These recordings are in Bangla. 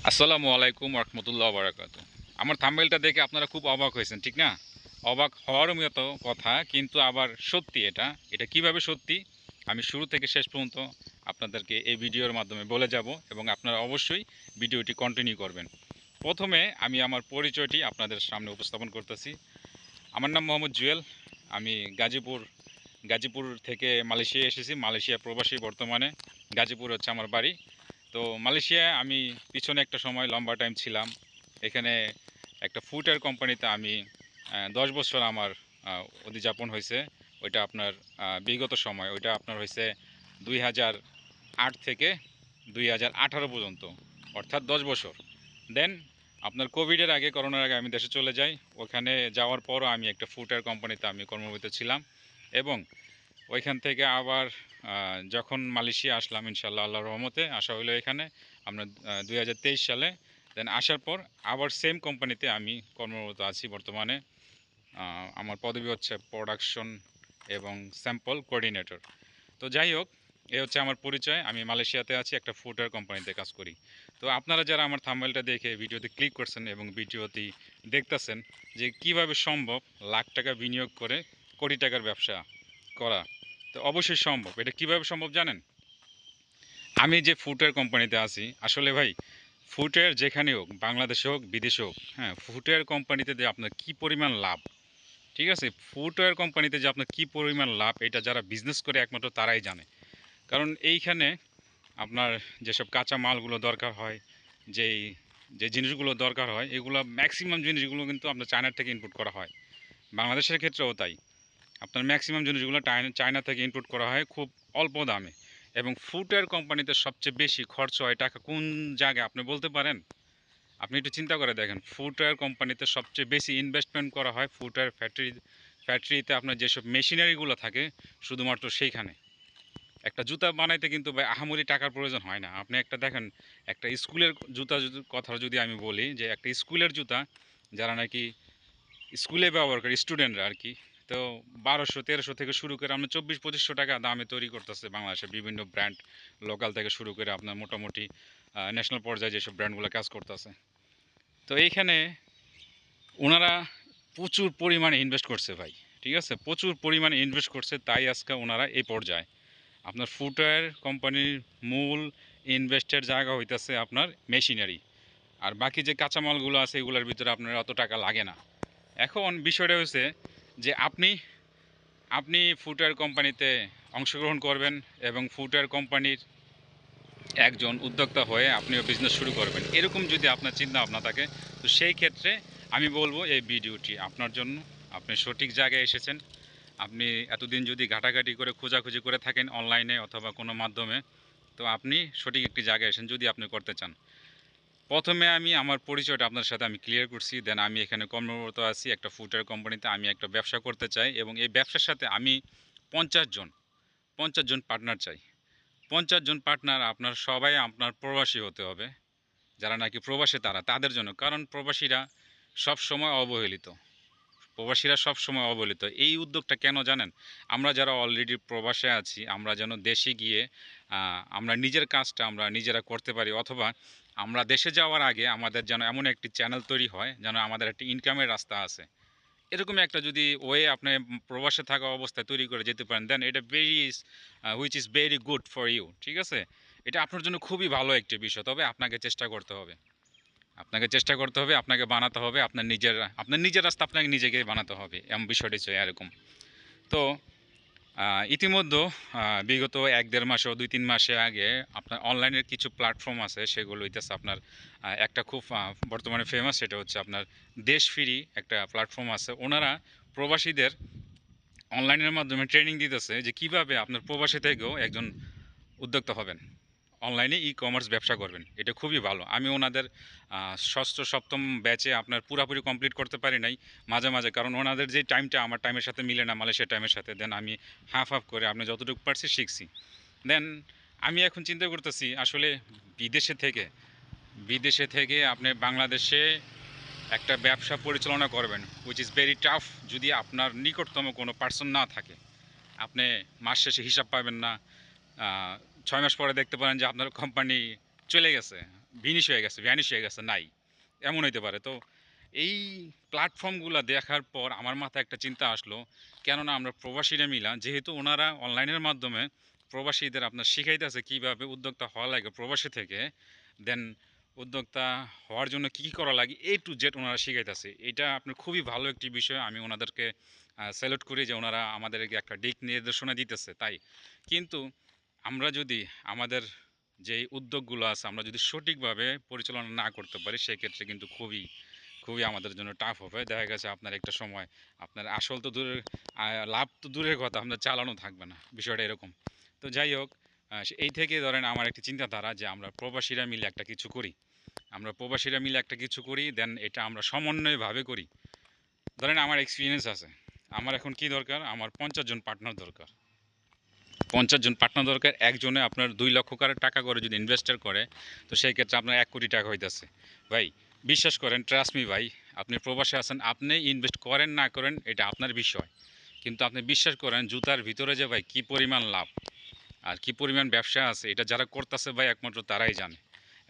আসসালামু আলাইকুম রহমতুল্লাহ বারাকাতু। আমার থাম্বনেলটা দেখে আপনারা খুব অবাক হয়েছেন, ঠিক না? অবাক হওয়ার মতো কথা, কিন্তু আবার সত্যি এটা। এটা কিভাবে সত্যি আমি শুরু থেকে শেষ পর্যন্ত আপনাদেরকে এই ভিডিওর মাধ্যমে বলে যাব, এবং আপনারা অবশ্যই ভিডিওটি কন্টিনিউ করবেন। প্রথমে আমি আমার পরিচয়টি আপনাদের সামনে উপস্থাপন করতেছি। আমার নাম মোহাম্মদ জুয়েল। আমি গাজীপুর থেকে মালয়েশিয়া এসেছি। মালয়েশিয়া প্রবাসী বর্তমানে। গাজীপুর হচ্ছে আমার বাড়ি। তো মালয়েশিয়ায় আমি পিছনে একটা সময় লম্বা টাইম ছিলাম। এখানে একটা ফুডওয়্যার কোম্পানিতে আমি ১০ বছর আমার অধিযাপন হয়েছে। ওইটা আপনার বিগত সময় ওইটা আপনার হয়েছে ২০০৮ থেকে ২০১৮ পর্যন্ত, অর্থাৎ ১০ বছর। দেন আপনার কোভিডের আগে, করোনার আগে আমি দেশে চলে যাই। ওখানে যাওয়ার পরও আমি একটা ফুডওয়্যার কোম্পানিতে আমি কর্মরত ছিলাম, এবং ওইখান থেকে আবার যখন মালয়েশিয়া আসলাম, ইনশাল্লাহ আল্লাহর রহমতে আসা হইলো এখানে আমরা ২০২৩ সালে। দেন আসার পর আবার সেম কোম্পানিতে আমি কর্মরত আছি বর্তমানে। আমার পদবি হচ্ছে প্রোডাকশন এবং স্যাম্পল কোঅর্ডিনেটর। তো যাই হোক, এ হচ্ছে আমার পরিচয়। আমি মালয়েশিয়াতে আছি, একটা ফুডওয়্যার কোম্পানিতে কাজ করি। তো আপনারা যারা আমার থাম্বনেলটা দেখে ভিডিওতে ক্লিক করছেন এবং ভিডিওটি দেখতেছেন যে কিভাবে সম্ভব লাখ টাকা বিনিয়োগ করে কোটি টাকার ব্যবসা করা, তো অবশ্যই সম্ভব। এটা কিভাবে সম্ভব জানেন? আমি যে ফুটওয়্যার কোম্পানিতে আছি, আসলে ভাই ফুটওয়্যার যেখানে হোক, বাংলাদেশে হোক বিদেশে হোক, হ্যাঁ, ফুটওয়্যার কোম্পানিতে যে আপনার কী পরিমাণ লাভ, ঠিক আছে, ফুটওয়্যার কোম্পানিতে যে আপনার কী পরিমাণ লাভ, এটা যারা বিজনেস করে একমাত্র তারাই জানে। কারণ এইখানে আপনার যেসব কাঁচা মালগুলো দরকার হয়, যেই যে জিনিসগুলো দরকার হয়, এগুলো ম্যাক্সিমাম জিনিসগুলো কিন্তু আপনার চায়না থেকে ইনপুট করা হয়। বাংলাদেশের ক্ষেত্রেও তাই। আপনার ম্যাক্সিমাম জিনিসগুলো চায়না থেকে ইনপুট করা হয় খুব অল্প দামে। এবং ফুটওয়্যার কোম্পানিতে সবচেয়ে বেশি খরচ হয় টাকা কোন জায়গায় আপনি বলতে পারেন? আপনি একটু চিন্তা করে দেখেন, ফুটওয়্যার কোম্পানিতে সবচেয়ে বেশি ইনভেস্টমেন্ট করা হয় ফুটওয়্যার ফ্যাক্টরিতে আপনার যেসব মেশিনারিগুলো থাকে, শুধুমাত্র সেইখানে। একটা জুতা বানাইতে কিন্তু ভাই আহামরি টাকার প্রয়োজন হয় না। আপনি একটা দেখেন, একটা স্কুলের জুতা কথা যদি আমি বলি, যে একটা স্কুলের জুতা যারা নাকি স্কুলে ব্যবহার করে স্টুডেন্টরা আর কি, তো ১২০০-১৩০০ থেকে শুরু করে আমরা ২৪-২৫০০ টাকা দামে তৈরি করতেছে বাংলাদেশে বিভিন্ন ব্র্যান্ড, লোকাল থেকে শুরু করে আপনার মোটামুটি ন্যাশনাল পর্যায়ে যেসব ব্র্যান্ডগুলো কাজ করতেছে। তো এইখানে ওনারা প্রচুর পরিমাণে ইনভেস্ট করছে ভাই, ঠিক আছে, প্রচুর পরিমাণে ইনভেস্ট করছে, তাই আজকে ওনারা এই পর্যায়ে। আপনার ফুটওয়্যার কোম্পানির মূল ইনভেস্টের জায়গা হইতেছে আপনার মেশিনারি, আর বাকি যে কাঁচামালগুলো আছে এগুলোর ভিতরে আপনার অত টাকা লাগে না। এখন বিষয়টা হচ্ছে যে আপনি আপনি ফুটওয়্যার কোম্পানিতে অংশগ্রহণ করবেন, এবং ফুটওয়্যার কোম্পানির একজন উদ্যোক্তা হয়ে আপনিও বিজনেস শুরু করবেন, এরকম যদি আপনার চিন্তা ভাবনা থাকে, তো সেই ক্ষেত্রে আমি বলবো এই ভিডিওটি আপনার জন্য। আপনি সঠিক জায়গায় এসেছেন। আপনি এতদিন যদি ঘাটাঘাটি করে খোঁজাখুঁজি করে থাকেন অনলাইনে অথবা কোনো মাধ্যমে, তো আপনি সঠিক একটি জায়গায় এসেছেন যদি আপনি করতে চান। প্রথমে আমি আমার পরিচয়টা আপনার সাথে আমি ক্লিয়ার করছি। দেন আমি এখানে কর্মরত আছি একটা ফুডওয়্যার কোম্পানিতে। আমি একটা ব্যবসা করতে চাই, এবং এই ব্যবসার সাথে আমি ৫০ জন ৫০ জন পার্টনার চাই। ৫০ জন পার্টনার আপনার সবাই আপনার প্রবাসী হতে হবে। যারা নাকি প্রবাসী তাদের জন্য। কারণ প্রবাসীরা সবসময় অবহেলিত। প্রবাসীরা সবসময় অবহেলিত। এই উদ্যোগটা কেন জানেন? আমরা যারা অলরেডি প্রবাসে আছি, আমরা যেন দেশে গিয়ে আমরা নিজের কাজটা আমরা নিজেরা করতে পারি, অথবা আমরা দেশে যাওয়ার আগে আমাদের যেন এমন একটি চ্যানেল তৈরি হয়, যেন আমাদের একটি ইনকামের রাস্তা আছে। এরকম একটা যদি ওয়ে আপনি প্রবাসে থাকা অবস্থায় তৈরি করে যেতে পারেন, দেন এটা which is very good for you, ঠিক আছে? এটা আপনার জন্য খুবই ভালো একটি বিষয়। তবে আপনাকে চেষ্টা করতে হবে। আপনাকে বানাতে হবে আপনার নিজের রাস্তা আপনাকে নিজেকেই বানাতে হবে। এমন বিষয়টি হচ্ছে এরকম। তো ইতিমধ্যে বিগত ১-১.৫ মাসে ও ২-৩ মাসে আগে আপনার অনলাইনের কিছু প্ল্যাটফর্ম আছে, সেগুলো হইতেছে আপনার একটা খুব বর্তমানে ফেমাস, সেটা হচ্ছে আপনার দেশ ফিরি একটা প্ল্যাটফর্ম আছে। ওনারা প্রবাসীদের অনলাইনের মাধ্যমে ট্রেনিং দিতেছে যে কিভাবে আপনার প্রবাসী থেকেও একজন উদ্যোক্তা হবেন, অনলাইনে ই-কমার্স ব্যবসা করবেন। এটা খুবই ভালো। আমি ওনাদের ষষ্ঠ সপ্তম ব্যাচে আপনার পুরাপুরি কমপ্লিট করতে পারি নাই, মাঝে মাঝে, কারণ ওনাদের যে টাইমটা আমার টাইমের সাথে মিলে না, মালয়েশিয়ার টাইমের সাথে। দেন আমি হাফ হাফ করে আপনি যতটুকু পারছি শিখছি। দেন আমি এখন চিন্তা করতেছি আসলে বিদেশে থেকে বিদেশে থেকে আপনি বাংলাদেশে একটা ব্যবসা পরিচালনা করবেন, হুইচ ইজ ভেরি টাফ। যদি আপনার নিকটতম কোনো পার্সন না থাকে, আপনি মাস শেষে হিসাব পাবেন না। ৬ মাস পরে দেখতে পারেন যে আপনার কোম্পানি চলে গেছে, ভ্যানিশ হয়ে গেছে, নাই, এমন হইতে পারে। তো এই প্ল্যাটফর্মগুলো দেখার পর আমার মাথায় একটা চিন্তা আসলো, কেননা আমরা প্রবাসীরা মিলা, যেহেতু ওনারা অনলাইনের মাধ্যমে প্রবাসীদের আপনার শিখাইতেছে কীভাবে উদ্যোক্তা হওয়া লাগে প্রবাসী থেকে, দেন উদ্যোক্তা হওয়ার জন্য কী কী করা লাগে A to Z ওনারা শিখাইতেছে। এটা আপনার খুবই ভালো একটি বিষয়, আমি ওনাদেরকে স্যালুট করি যে ওনারা আমাদেরকে একটা দিক নির্দেশনা দিতেছে। তাই কিন্তু আমরা যদি আমাদের যে উদ্যোগগুলো আছে আমরা যদি সঠিকভাবে পরিচালনা না করতে পারি, সেক্ষেত্রে কিন্তু খুবই খুবই আমাদের জন্য টাফ হবে। দেখা গেছে আপনার একটা সময় আপনার আসল তো দূরের, লাভ তো দূরের কথা, আপনার চালানো থাকবে না, বিষয়টা এরকম। তো যাই হোক, এই থেকে ধরেন আমার একটি চিন্তাধারা যে আমরা প্রবাসীরা মিলে একটা কিছু করি, আমরা প্রবাসীরা মিলে একটা কিছু করি, দেন এটা আমরা সমন্বয়ভাবে করি। ধরেন আমার এক্সপিরিয়েন্স আছে, আমার এখন কি দরকার, আমার 50 জন পার্টনার দরকার। 50 জন পার্টনার দরকার, একজনে আপনার 2 লক্ষ টাকা করে যদি ইনভেস্টার করে, তো সেই ক্ষেত্রে আপনার 1 কোটি টাকা হইতেছে। ভাই বিশ্বাস করেন, ট্রাস্ট মি ভাই, আপনি প্রবাসে আছেন, আপনি ইনভেস্ট করেন না করেন এটা আপনার বিষয়, কিন্তু আপনি বিশ্বাস করেন জুতার ভিতরে যে ভাই কী পরিমাণ লাভ আর কী পরিমাণ ব্যবসা আছে, এটা যারা করতেছে ভাই একমাত্র তারাই জানে।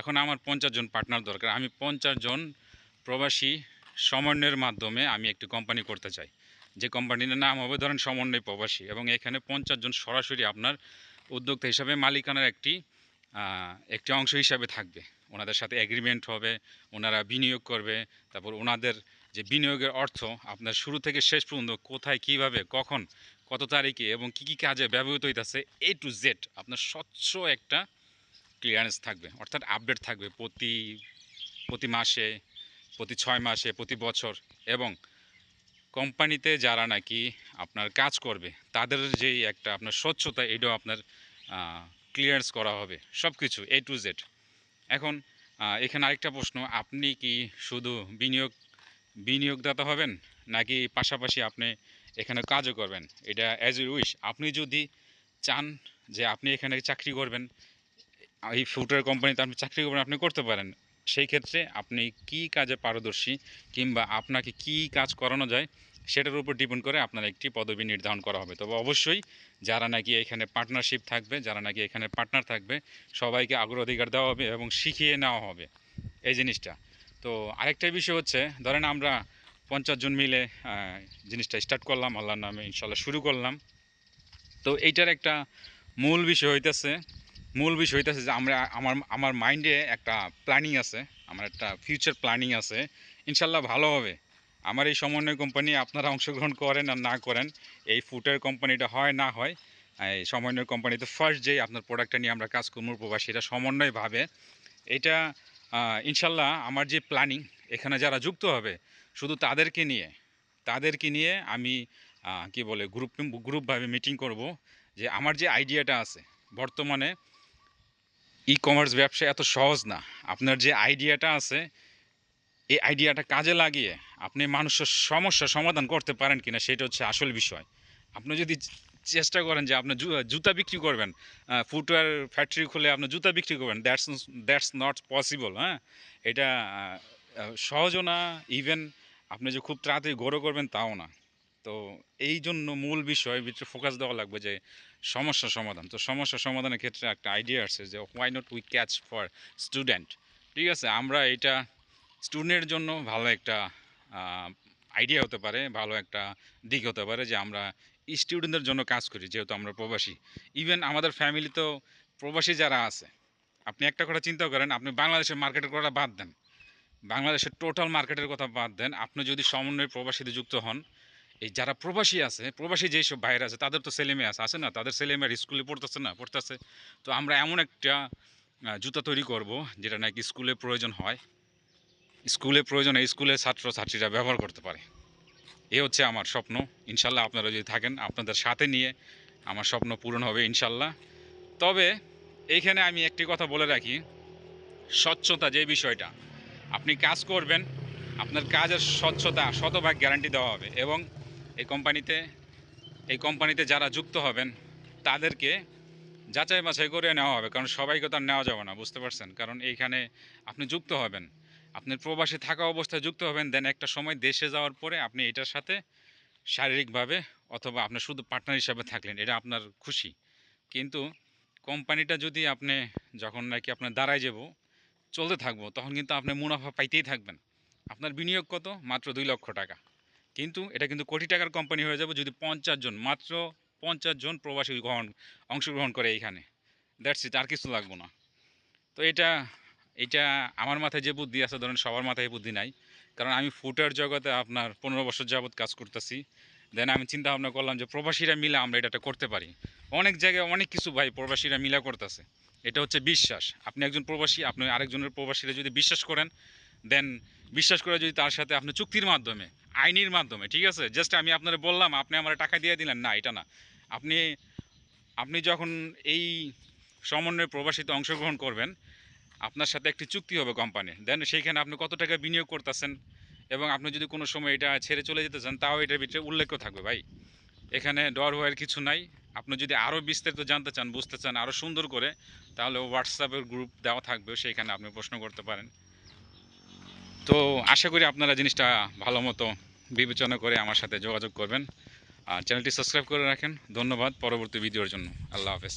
এখন আমার 50 জন পার্টনার দরকার, আমি 50 জন প্রবাসী সমন্বয়ের মাধ্যমে আমি একটি কোম্পানি করতে চাই, যে কোম্পানির নাম হবে ধরেন সমন্বয় প্রবাসী, এবং এখানে 50 জন সরাসরি আপনার উদ্যোক্তা হিসাবে মালিকানার একটি অংশ হিসাবে থাকবে। ওনাদের সাথে এগ্রিমেন্ট হবে, ওনারা বিনিয়োগ করবে, তারপর ওনাদের যে বিনিয়োগের অর্থ আপনার শুরু থেকে শেষ পর্যন্ত কোথায়, কিভাবে, কখন, কত তারিখে এবং কী কী কাজে ব্যবহৃত হইতেছে A to Z আপনার স্বচ্ছ একটা ক্লিয়ারেন্স থাকবে, অর্থাৎ আপডেট থাকবে প্রতি প্রতি মাসে, প্রতি 6 মাসে, প্রতি বছর। এবং কোম্পানিতে যারা নাকি আপনার কাজ করবে তাদের যেই একটা আপনার স্বচ্ছতা, এটাও আপনার ক্লিয়ারেন্স করা হবে সব কিছু A to Z। এখন এখানে আরেকটা প্রশ্ন, আপনি কি শুধু বিনিয়োগদাতা হবেন, নাকি পাশাপাশি আপনি এখানে কাজও করবেন? এটা অ্যাজ ইউ উইশ। আপনি যদি চান যে আপনি এখানে চাকরি করবেন, এই ফুটওয়্যার কোম্পানিতে আপনি চাকরি করবেন, আপনি করতে পারেন। সেই ক্ষেত্রে আপনি কি কাজে পারদর্শী কিংবা আপনাকে কি কাজ করানো যায় সেটার উপর ডিপেন্ড করে আপনার একটি পদবি নির্ধারণ করা হবে। তবে অবশ্যই যারা নাকি এখানে পার্টনারশিপ থাকবে, যারা নাকি এখানে পার্টনার থাকবে, সবাইকে অগ্রাধিকার দেওয়া হবে এবং শিখিয়ে নেওয়া হবে এই জিনিসটা। তো আরেকটা বিষয় হচ্ছে, ধরেন আমরা 50 জন মিলে জিনিসটা স্টার্ট করলাম, আল্লাহর নামে ইনশাল্লাহ শুরু করলাম। তো এইটার একটা মূল বিষয় হইতেছে যে আমরা আমার মাইন্ডে একটা প্ল্যানিং আছে, আমার একটা ফিউচার প্ল্যানিং আছে, ইনশাল্লাহ ভালো হবে। আমার এই সমন্বয় কোম্পানি আপনারা অংশগ্রহণ করেন আর না করেন, এই ফুটের কোম্পানিটা হয় না হয়, এই সমন্বয় কোম্পানিতে ফার্স্ট যেই আপনার প্রোডাক্টটা নিয়ে আমরা কাজ করবো প্রবাসীরা সমন্বয়ভাবে, এটা ইনশাল্লাহ আমার যে প্ল্যানিং, এখানে যারা যুক্ত হবে শুধু তাদেরকে নিয়ে আমি কি বলে গ্রুপভাবে মিটিং করব, যে আমার যে আইডিয়াটা আছে, বর্তমানে ই কমার্স ব্যবসা এত সহজ না। আপনার যে আইডিয়াটা আছে এই আইডিয়াটা কাজে লাগিয়ে আপনি মানুষের সমস্যার সমাধান করতে পারেন কিনা সেটা হচ্ছে আসল বিষয়। আপনি যদি চেষ্টা করেন যে আপনার জুতা বিক্রি করবেন, ফুটওয়্যার ফ্যাক্টরি খুলে আপনার জুতা বিক্রি করবেন, দ্যাটস নট পসিবল। হ্যাঁ, এটা সহজও না, ইভেন আপনি যে খুব তাড়াতাড়ি গ্রো করবেন তাও না। তো এই জন্য মূল বিষয় ভিতরে ফোকাস দেওয়া লাগবে যে সমস্যা সমাধান। তো সমস্যা সমাধানের ক্ষেত্রে একটা আইডিয়া আসছে যে why not we catch for student. ঠিক আছে, আমরা এটা স্টুডেন্টের জন্য ভালো একটা আইডিয়া হতে পারে, ভালো একটা দিক হতে পারে যে আমরা স্টুডেন্টদের জন্য কাজ করি, যেহেতু আমরা প্রবাসী। ইভেন আমাদের ফ্যামিলিতেও প্রবাসী যারা আছে, আপনি একটা কথা চিন্তা করেন, আপনি বাংলাদেশের মার্কেটের কথা বাদ দেন, বাংলাদেশের টোটাল মার্কেটের কথা বাদ দেন, আপনি যদি সমন্বয় প্রবাসীতে যুক্ত হন, এই যারা প্রবাসী আছে, প্রবাসী যেসব বাইরে আছে তাদের তো ছেলেমেয়ে আছে না, তাদের ছেলেমেয়ের স্কুলে পড়তেছে। তো আমরা এমন একটা জুতা তৈরি করব যেটা নাকি এই স্কুলের ছাত্রছাত্রীরা ব্যবহার করতে পারে। এ হচ্ছে আমার স্বপ্ন। ইনশাল্লাহ আপনারা যদি থাকেন, আপনাদের সাথে নিয়ে আমার স্বপ্ন পূরণ হবে ইনশাল্লাহ। তবে এইখানে আমি একটি কথা বলে রাখি, স্বচ্ছতা যে বিষয়টা, আপনি কাজ করবেন, আপনার কাজের স্বচ্ছতা শতভাগ গ্যারান্টি দেওয়া হবে। এবং এই কোম্পানিতে এই কোম্পানিতে যারা যুক্ত হবেন তাদেরকে যাচাই বাছাই করে নেওয়া হবে, কারণ সবাইকে তো আর নেওয়া যাবে না, বুঝতে পারছেন? কারণ এইখানে আপনি যুক্ত হবেন, আপনি প্রবাসী থাকা অবস্থায় যুক্ত হবেন, দেন একটা সময় দেশে যাওয়ার পরে আপনি এটার সাথে শারীরিকভাবে অথবা আপনার শুধু পার্টনার হিসাবে থাকলেন, এটা আপনার খুশি। কিন্তু কোম্পানিটা যদি আপনি যখন নাকি আপনার দাঁড়ায় যাব চলতে থাকবো, তখন কিন্তু আপনি মুনাফা পাইতেই থাকবেন। আপনার বিনিয়োগ কত? মাত্র 2 লক্ষ টাকা। কিন্তু এটা কিন্তু কোটি টাকার কোম্পানি হয়ে যাবে যদি 50 জন, মাত্র 50 জন প্রবাসী অংশগ্রহণ করে এইখানে। দ্যাটস ইট, আর কিছু লাগবে না। তো এটা আমার মাথায় যে বুদ্ধি আছে, ধরেন সবার মাথায় এই বুদ্ধি নাই। কারণ আমি ফুডের জগতে আপনার 15 বছর যাবৎ কাজ করতেছি। দেন আমি চিন্তা ভাবনা করলাম যে প্রবাসীরা মিলে আমরা এটা করতে পারি। অনেক জায়গায় অনেক কিছু ভাই প্রবাসীরা মিলা করতেছে। এটা হচ্ছে বিশ্বাস। আপনি একজন প্রবাসী, আপনি আরেকজনের প্রবাসীরা যদি বিশ্বাস করেন, দেন বিশ্বাস করে যদি তার সাথে আপনি চুক্তির মাধ্যমে, আইনের মাধ্যমে, ঠিক আছে? জাস্ট আমি আপনারে বললাম, আপনি আমার টাকা দিয়ে দিলেন, না এটা না। আপনি আপনি যখন এই সমন্বয় প্রবাসীতে অংশগ্রহণ করবেন, আপনার সাথে একটি চুক্তি হবে কোম্পানির। দেন সেইখানে আপনি কত টাকা বিনিয়োগ করতেছেন, এবং আপনি যদি কোনো সময় এটা ছেড়ে চলে যেতে চান, তাও এটার ভিতরে উল্লেখ থাকবে ভাই। এখানে ডর ভয়ের কিছু নাই। আপনি যদি আরও বিস্তারিত জানতে চান, বুঝতে চান আরও সুন্দর করে, তাহলে হোয়াটসঅ্যাপের গ্রুপ দেওয়া থাকবে, সেইখানে আপনি প্রশ্ন করতে পারেন। তো আশা করি আপনারা জিনিসটা ভালো মতো বিবেচনা করে আমার সাথে যোগাযোগ করবেন। আর চ্যানেলটি সাবস্ক্রাইব করে রাখেন। ধন্যবাদ পরবর্তী ভিডিওর জন্য। আল্লাহ হাফেজ।